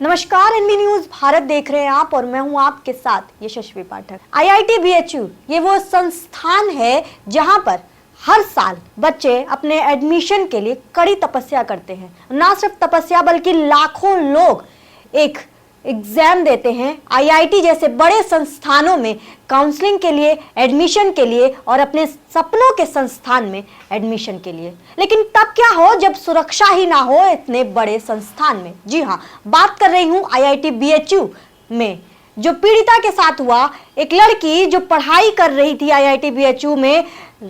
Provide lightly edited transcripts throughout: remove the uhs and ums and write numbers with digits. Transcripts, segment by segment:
नमस्कार, NB news Bharat देख रहे हैं आप और मैं हूं आपके साथ यशस्वी पाठक। आईआईटी बीएचयू ये वो संस्थान है जहां पर हर साल बच्चे अपने एडमिशन के लिए कड़ी तपस्या करते हैं। ना सिर्फ तपस्या बल्कि लाखों लोग एक एग्जाम देते हैं आईआईटी जैसे बड़े संस्थानों में काउंसलिंग के लिए, एडमिशन के लिए और अपने सपनों के संस्थान में एडमिशन के लिए। लेकिन तब क्या हो जब सुरक्षा ही ना हो इतने बड़े संस्थान में। जी हाँ, बात कर रही हूं आईआईटी बीएचयू में जो पीड़िता के साथ हुआ। एक लड़की जो पढ़ाई कर रही थी आईआईटी बीएचयू में,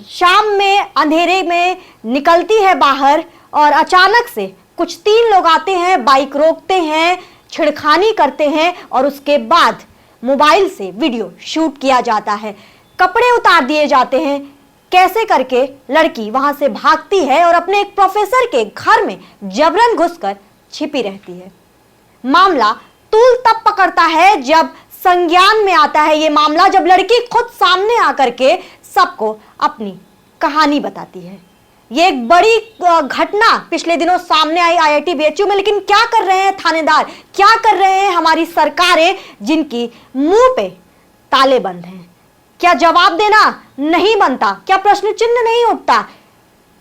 शाम में अंधेरे में निकलती है बाहर और अचानक से कुछ 3 लोग आते हैं, बाइक रोकते हैं, छिड़खानी करते हैं और उसके बाद मोबाइल से वीडियो शूट किया जाता है, कपड़े उतार दिए जाते हैं। कैसे करके लड़की वहां से भागती है और अपने एक प्रोफेसर के घर में जबरन घुसकर छिपी रहती है। मामला तूल तब पकड़ता है जब संज्ञान में आता है ये मामला, जब लड़की खुद सामने आकर के सबको अपनी कहानी बताती है। ये एक बड़ी घटना पिछले दिनों सामने आई आईआईटी बीएचयू में। लेकिन क्या कर रहे हैं थानेदार, क्या कर रहे हैं हमारी सरकारें जिनकी मुंह पे ताले बंद हैं? क्या जवाब देना नहीं बनता? क्या प्रश्न चिन्ह नहीं उठता?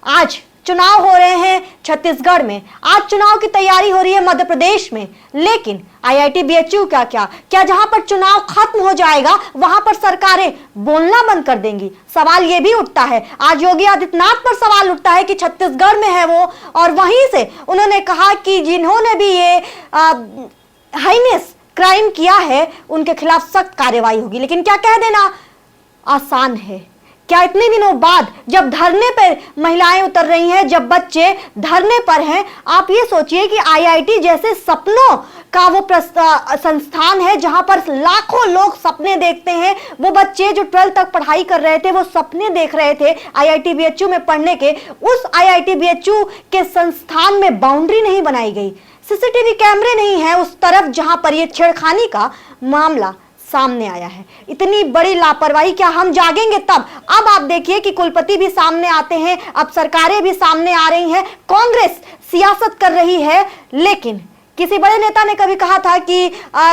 आज चुनाव हो रहे हैं छत्तीसगढ़ में, आज चुनाव की तैयारी हो रही है मध्य प्रदेश में, लेकिन आईआईटी बीएचयू क्या जहां पर चुनाव खत्म हो जाएगा वहां पर सरकारें बोलना बंद कर देंगी? सवाल यह भी उठता है। आज योगी आदित्यनाथ पर सवाल उठता है कि छत्तीसगढ़ में है वो, और वहीं से उन्होंने कहा कि जिन्होंने भी ये हाइनेस क्राइम किया है उनके खिलाफ सख्त कार्रवाई होगी। लेकिन क्या कह देना आसान है? क्या इतने दिनों बाद जब धरने पर महिलाएं उतर रही हैं, जब बच्चे धरने पर हैं, आप ये सोचिए कि आईआईटी जैसे सपनों का वो संस्थान है जहां पर लाखों लोग सपने देखते हैं। वो बच्चे जो 12th तक पढ़ाई कर रहे थे वो सपने देख रहे थे आईआईटी बीएचयू में पढ़ने के। उस आईआईटी बीएचयू के संस्थान में बाउंड्री नहीं बनाई गई, सीसीटीवी कैमरे नहीं है उस तरफ जहां पर ये छेड़खानी का मामला सामने आया है। इतनी बड़ी लापरवाही, क्या हम जागेंगे तब? अब आप देखिए कि कुलपति भी सामने आते हैं, अब सरकारें भी सामने आ रही हैं, कांग्रेस सियासत कर रही है। लेकिन किसी बड़े नेता ने कभी कहा था कि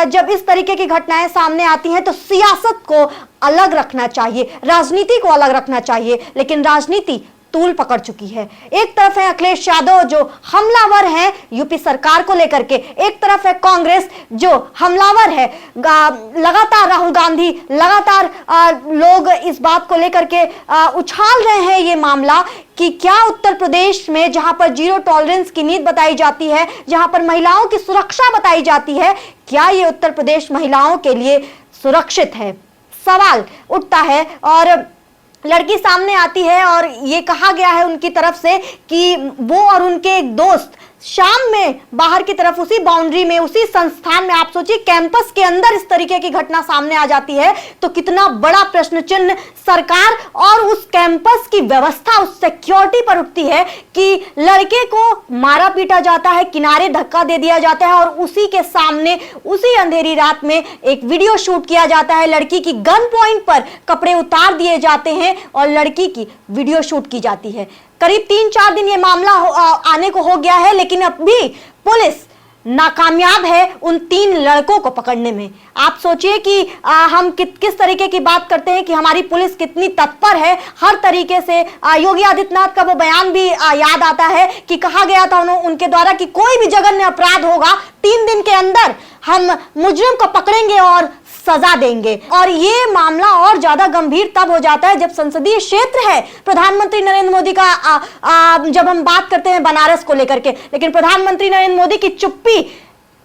जब इस तरीके की घटनाएं सामने आती हैं तो सियासत को अलग रखना चाहिए, राजनीति को अलग रखना चाहिए। लेकिन राजनीति तूल पकड़ चुकी है। एक तरफ है अखिलेश यादव जो हमलावर हैं यूपी सरकार को लेकर के, एक तरफ है कांग्रेस जो हमलावर है। लगातार राहुल गांधी, लगातार लोग इस बात को लेकर के उछाल रहे हैं ये मामला कि क्या उत्तर प्रदेश में जहां पर जीरो टॉलरेंस की नीति बताई जाती है, जहां पर महिलाओं की सुरक्षा बताई जाती है, क्या ये उत्तर प्रदेश महिलाओं के लिए सुरक्षित है? सवाल उठता है। और लड़की सामने आती है और ये कहा गया है उनकी तरफ से कि वो और उनके एक दोस्त शाम में बाहर की तरफ उसी बाउंड्री में, उसी संस्थान में, आप सोचिए कैंपस के अंदर इस तरीके की घटना सामने आ जाती है तो कितना बड़ा प्रश्न चिन्ह सरकार और उस कैंपस की व्यवस्था, उस सिक्योरिटी पर उठती है कि लड़के को मारा पीटा जाता है, किनारे धक्का दे दिया जाता है और उसी के सामने उसी अंधेरी रात में एक वीडियो शूट किया जाता है। लड़की की गन पॉइंट पर कपड़े उतार दिए जाते हैं और लड़की की वीडियो शूट की जाती है। करीब 3-4 दिन ये मामला आने को हो गया है, लेकिन अब भी पुलिस नाकामयाब है उन 3 लड़कों को पकड़ने में। आप सोचिए कि हम किस तरीके की बात करते हैं कि हमारी पुलिस कितनी तत्पर है हर तरीके से। योगी आदित्यनाथ का वो बयान भी याद आता है कि कहा गया था उनके द्वारा कि कोई भी जघन्य अपराध होगा 3 दिन के अंदर हम मुजरिम को पकड़ेंगे और सजा देंगे। और ये मामला और ज्यादा गंभीर तब हो जाता है जब संसदीय क्षेत्र है प्रधानमंत्री नरेंद्र मोदी का। जब हम बात करते हैं बनारस को लेकर के, लेकिन प्रधानमंत्री नरेंद्र मोदी की चुप्पी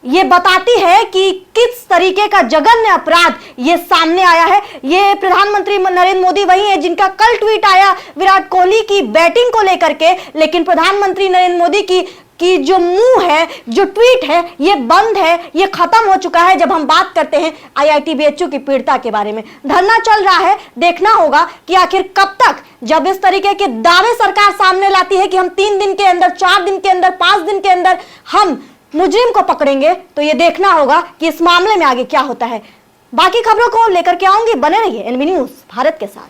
ये बताती है कि किस तरीके का जघन्य अपराध ये सामने आया है। ये प्रधानमंत्री नरेंद्र मोदी वही है जिनका कल ट्वीट आया विराट कोहली की बैटिंग को लेकर के, लेकिन प्रधानमंत्री नरेंद्र मोदी की जो मुंह है, जो ट्वीट है, ये बंद है, ये खत्म हो चुका है। जब हम बात करते हैं आईआईटी बीएचयू की पीड़िता के बारे में, धरना चल रहा है, देखना होगा कि आखिर कब तक, जब इस तरीके के दावे सरकार सामने लाती है कि हम 3 दिन के अंदर, 4 दिन के अंदर, 5 दिन के अंदर हम मुजरिम को पकड़ेंगे, तो ये देखना होगा कि इस मामले में आगे क्या होता है। बाकी खबरों को लेकर के आऊंगी, बने रहिए एनबी न्यूज भारत के साथ।